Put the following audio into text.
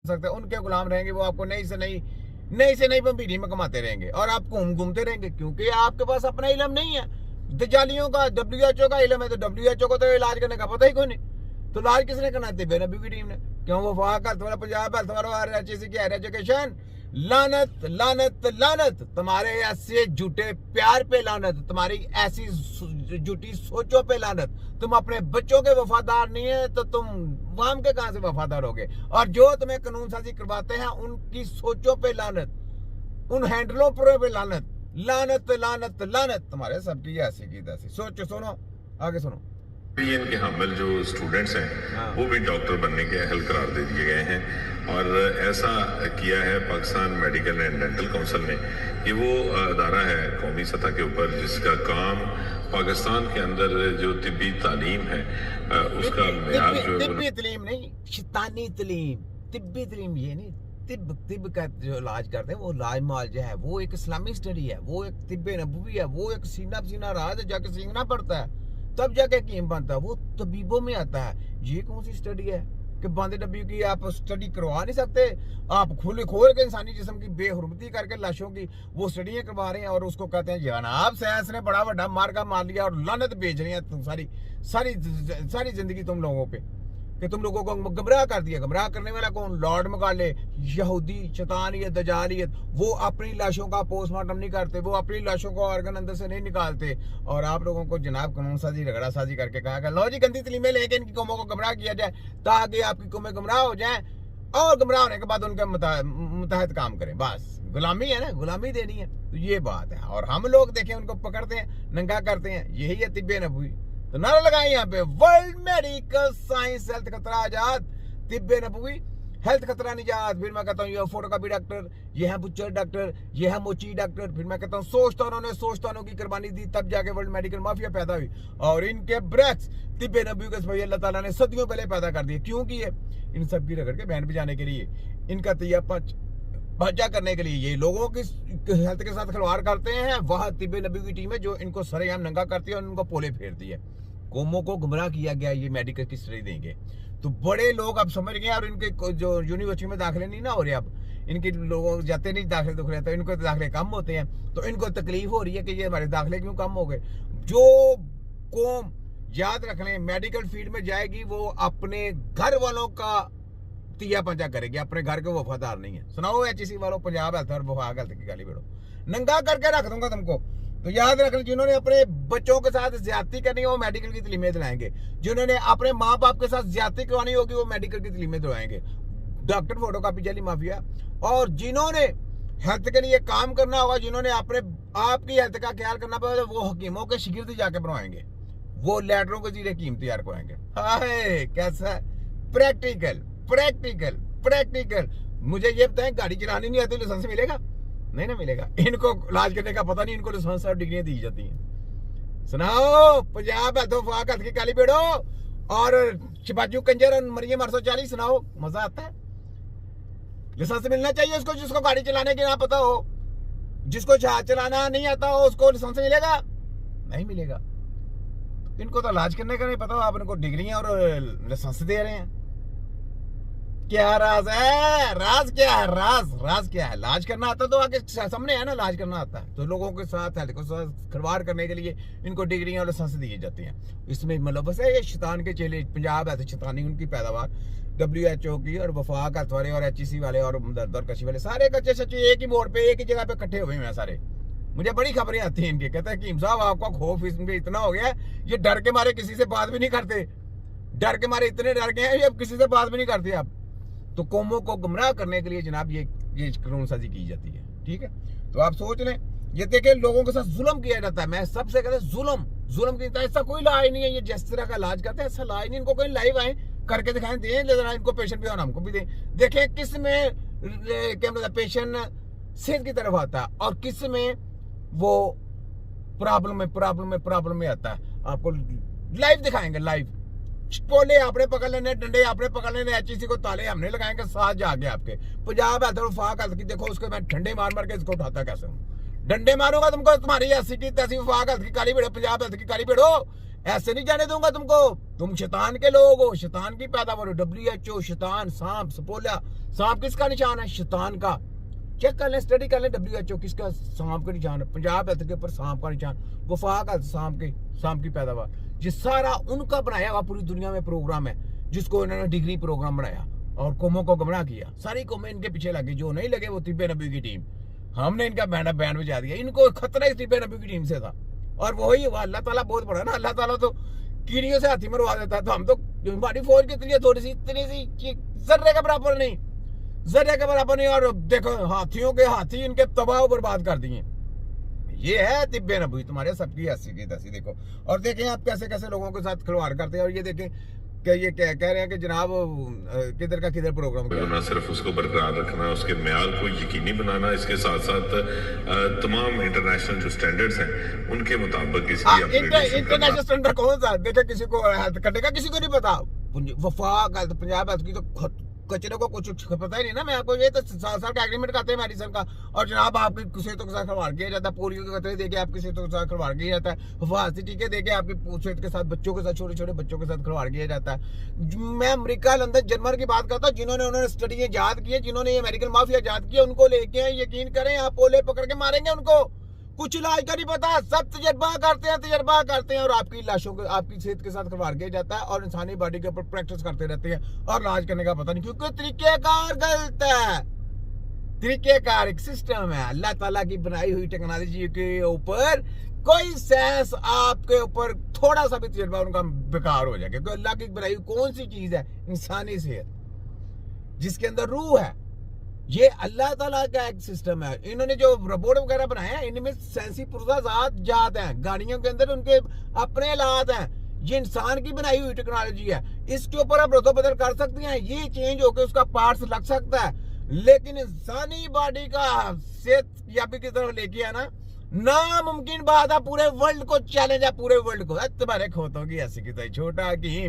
सकते, उनके गुलाम रहेंगे। वो आपको नई से नई भीड़ी में कमाते रहेंगे और आप घूमते रहेंगे, क्योंकि आपके पास अपना इलम नहीं है। दजालियों का WHO का इलम है, तो WHO को तो इलाज करने का पता ही कोई नहीं। तो इलाज किसने करना? तिब्बे नबी की टीम ने। क्यों? वो वफाक हेल्थ वाला, पंजाब हेल्थ वाला, RHC की हायर एजुकेशन। लानत लानत लानत तुम्हारे ऐसे झूठे प्यार पे, लानत तुम्हारी ऐसी झूठी सोचों पे, लानत। तुम अपने बच्चों के वफादार नहीं है तो तुम वाम के कहां से वफादार होगे? और जो तुम्हें कानून साजी करवाते हैं उनकी सोचों पे लानत, उन हैंडलों पे लानत, लानत लानत लानत तुम्हारे सबकी ऐसी की तैसी सोच। सुनो आगे सुनो। इनके हामिल जो स्टूडेंट्स हैं वो भी डॉक्टर बनने के अहल करार दे दिए गए हैं। और ऐसा किया है Pakistan medical and dental council ने कि वो अदारा है कौमी सतह के ऊपर जिसका काम पाकिस्तान के अंदर जो तिब्बी तालीम है उसका मेयार जो है तिब्बी तालीम नहीं, शैतानी तालीम। तिब्बी तालीम ये नहीं, तिब का जो इलाज करते हैं वो इलाज मुआवजा है, वो एक इस्लामी स्टडी है, वो एक तिब्बे नबवी है, वो एक सीना राज है, जाके सीखना पड़ता है तब जाके हकीम बनता है, वो तबीबों में आता है। ये कौन सी स्टडी है कि बांदे डब्बी की आप स्टडी करवा नहीं सकते? आप खुले खोल के इंसानी जिस्म की बेहुरमती करके लाशों की वो स्टडियां करवा रहे हैं और उसको कहते हैं जनाब साइंस ने बड़ा बड़ा मार लिया और लानत भेज रही है तुम सारी जिंदगी तुम लोगों पे, कि तुम लोगों को गुमराह कर दिया। गुमराह करने वाला कौन? लॉर्ड मकाले, यहूदी, शैतानियत, दजालियत। वो अपनी लाशों का पोस्टमार्टम नहीं करते, वो अपनी लाशों को ऑर्गन अंदर से नहीं निकालते। और आप लोगों को जनाब कानून साजी रगड़ा साजी करके कहा गया लो जी गंदी तलीमें लेके इनकी कौमों को गुमराह किया जाए ताकि आपकी कौमें गुमराह हो जाए और गुमराह होने के बाद उनके मुताहिद काम करें। बस गुलामी है ना, गुलामी देनी है, तो ये बात है। और हम लोग देखें उनको पकड़ते हैं, नंगा करते हैं, यही है तिब्बे नबवी। तो नारा लगाए यहाँ पे, वर्ल्ड मेडिकल साइंस हेल्थ खतरा आजाद, तिब्बे नबवी हेल्थ खतरा निजात। फिर मैं कहता हूँ ये फोटोकॉपी डॉक्टर, ये है बुच्चर डॉक्टर, ये है मोची डॉक्टर। फिर मैं कहता हूँ सोचतानों की कुर्बानी दी तब जाके वर्ल्ड मेडिकल माफिया पैदा हुई। और इनके ब्रेक्स तिब्बे नबवी के अल्लाह ताला ने सदियों पहले पैदा कर दिए। क्यों किए? इन सब की रगड़ के बैंड बजाने के लिए, इनका तैयार बचा करने के लिए। ये लोगों की हेल्थ के साथ खिलवाड़ करते हैं, वह तिब्बे नबी की टीम है जो इनको सरेआम नंगा करती है और उनको पोले फेरती है। कौमों को गुमराह किया गया, ये मेडिकल की स्टडी देंगे तो बड़े लोग अब समझ गए। और इनके जो यूनिवर्सिटी में दाखिले नहीं ना हो रहे, अब इनके लोग जाते नहीं दाखिले दुख रहे, तो इनको दाखिले कम होते हैं, तो इनको तकलीफ हो रही है कि ये हमारे दाखिले क्यों कम हो गए। जो कौम याद रख लें मेडिकल फील्ड में जाएगी वो अपने घर वालों का तिया पंजा करेगी, अपने घर के वफादार नहीं है। सुनाओ HEC वालों, पंजाब हेल्थ और वफाक हेल्थ की गाली बेड़ो, नंगा करके रख दूंगा तुमको। तो याद रखना, जिन्होंने अपने बच्चों के साथ ज्यादती करनी है वो मेडिकल की तलीमें दिलाएंगे, जिन्होंने अपने माँ बाप के साथ ज्यादती करवानी होगी वो मेडिकल की तलीमें दिलाएंगे, डॉक्टर फोटोकॉपी जाली माफिया। और जिन्होंने हेल्थ के लिए काम करना होगा, जिन्होंने अपने आपकी हेल्थ का ख्याल करना पड़ेगा, वो हकीमों के शिगिर्द जाके बनवाएंगे, वो लेटरों के जरिए हकीम तैयार करवाएंगे। हाय कैसा प्रैक्टिकल प्रैक्टिकल प्रैक्टिकल। मुझे ये बताएं, गाड़ी चलानी नहीं आती लाइसेंस मिलेगा? नहीं ना मिलेगा। इनको इलाज करने का पता नहीं, इनको लाइसेंस और डिग्रियां दी जाती हैं। सुनाओ पंजाब हेल्थ वफाक हेल्थ की काली बेड़ो और शिबाजू कंजर और मरियम 840 सुनाओ, मजा आता है। लाइसेंस मिलना चाहिए उसको, जिसको गाड़ी चलाने की ना पता हो, जिसको जहाज चलाना नहीं आता हो उसको लाइसेंस मिलेगा? नहीं मिलेगा। इनको तो इलाज करने का नहीं पता, आप इनको डिग्रियां और लाइसेंस दे रहे हैं। क्या राज है? राज क्या है? राज क्या है? इलाज करना आता तो आगे सामने है ना, इलाज करना आता है। तो लोगों के साथ हेल्थ के साथ खिलवाड़ करने के लिए इनको डिग्रियां और लाइसेंस दी जाती हैं। इसमें मतलब बस है ये शैतान के चेले। पंजाब हेल्थ शैतानी उनकी पैदावार, WHO की और वफाक हेल्थ वाले और HEC वाले और दरकशी वाले सारे कच्चे सच्चे एक ही मोड़ पे एक ही जगह पे इकट्ठे हुए हैं सारे। मुझे बड़ी खबरें आती हैं इनके, कहते हैं कि साहब आपका खौफ इसमें इतना हो गया, ये डर के मारे किसी से बात भी नहीं करते, डर के मारे इतने डर गए हैं ये अब किसी से बात भी नहीं करते आप। तो कौमों को गुमराह करने के लिए जनाब ये कानून साजी की जाती है, ठीक है। तो आप सोच लें, ये देखें लोगों के साथ जुल्म किया जाता है। मैं सबसे कहता जुल्म किया, ऐसा कोई इलाज नहीं है। ये जिस तरह का इलाज करते हैं ऐसा इलाज नहीं। इनको कोई लाइव आए करके दिखाएं, दें जरा इनको पेशेंट भी और हमको भी दें, देखें किस में क्या मतलब पेशेंट सेहत की तरफ आता है और किस में वो प्रॉब्लम में आता है। आपको लाइव दिखाएंगे, लाइव पोले आपने पकड़ लेने, डंडे आपने पकड़ लेने, HEC को ताले हमने लगाएंगे साथ जाके आपके। पंजाब हेल्थ और वफाक हेल्थ की देखो, उसको मैं ठंडे मार के इसको उठाता कैसे हूँ, डंडे मारूंगा तुमको। तुम्हारी HEC की तैसी वफाक हेल्थ की काली बेड़ो, पंजाब हेल्थ की काली बेड़ो, ऐसे नहीं जाने दूंगा तुमको। तुम शैतान के लोग हो, शैतान की पैदावार हो। WHO शैतान, सांप, सपोला। सांप किसका निशान है? शैतान का। चेक कर लें, स्टडी कर लें, WHO किसका? सांप का निशान है। पंजाब हेल्थ के ऊपर सांप का निशान, वफाक हेल्थ सांप की पैदावार। ये सारा उनका बनाया हुआ पूरी दुनिया में प्रोग्राम है, जिसको इन्होंने डिग्री प्रोग्राम बनाया और कौमों को गुमराह किया। सारी कौमें इनके पीछे लगी, जो नहीं लगे वो तिब्बे नबी की टीम। हमने इनका बैंड बजा दिया। इनको खतरा ही तिब्बे नबी की टीम से था। और वही अल्लाह ताला बहुत बड़ा ना, अल्लाह ताला तो कीड़ियों से हाथी मरवा देता है। तो हम तो हमारी फौज कितनी है? थोड़ी सी, इतनी सी, जर्रे के बराबर नहीं, जर्रे के बराबर नहीं। और देखो हाथियों के हाथी इनके तबाह बर्बाद कर दिए। ये है तिब्बे नबी, तुम्हारे सबकी हंसी की तसी। देखो और देखें आप कैसे कैसे लोगों के साथ खिलवाड़ करते हैं। और ये देखें कि ये कह रहे हैं कि जनाब किधर का किधर प्रोग्राम किया। न सिर्फ उसको बरकरार रखना, उसके म्यार को यकीनी बनाना, इसके साथ साथ तमाम इंटरनेशनल जो स्टैंडर्ड्स हैं उनके मुताबिक इसकी इंटरनेशनल स्टैंडर्ड कौन सा? देखा किसी को हेल्थ कटेगा, किसी को नहीं पता। वफाक हेल्थ, पंजाब हेल्थ की तो कचरे को कुछ पता ही नहीं ना। मैं आपको ये तो 7 साल का एग्रीमेंट करते हैं मेडिसिन का। और जनाब आपकी सेहतों के साथ खिलवाड़ किया जाता है। पोलियो के खतरे देके आपकी सेहतों के साथ खिलवाड़ किया जाता है। हिफाजती टीके देके आपकी सेहत के साथ, बच्चों के साथ, छोटे छोटे बच्चों के साथ खिलवाड़ किया जाता है। मैं अमेरिका, लंदन, जर्मन की बात करता हूँ, जिन्होंने स्टडी याद की है, जिन्होंने ये मेडिकल माफिया याद किया, उनको लेके आए। यकीन करें आप पोले पकड़ के मारेंगे उनको। कुछ इलाज का नहीं पता, सब तजर्बा करते हैं और आपकी लाशों को, आपकी सेहत के साथ खिलवाड़ किया जाता है और इंसानी बॉडी के ऊपर प्रैक्टिस करते रहते हैं और इलाज करने का पता नहीं, क्योंकि तरीकेकार गलत है। तरीकेकार एक सिस्टम है। अल्लाह ताला की बनाई हुई टेक्नोलॉजी के ऊपर कोई सेंस आपके ऊपर थोड़ा सा भी तजर्बा उनका बेकार हो जाएगा। क्योंकि अल्लाह की बनाई हुई कौन सी चीज है? इंसानी सेहत, जिसके अंदर रूह है। ये अल्लाह ताला का एक सिस्टम है। इन्होंने जो रोबोट वगैरह बनाए हैं, इनमें सेंसी पुर्जा जात हैं। गाड़ियों के अंदर उनके अपने हालात हैं। ये इंसान की बनाई हुई टेक्नोलॉजी है। इसके ऊपर आप रद्द बदल कर सकते हैं, ये चेंज होकर उसका पार्ट्स लग सकता है। लेकिन इंसानी बॉडी का सेहत याबी की तरफ लेके आना नामुमकिन बात है। पूरे वर्ल्ड को चैलेंज है, पूरे वर्ल्ड को। तुम्हारे खोतों की ऐसी की तरह छोटा की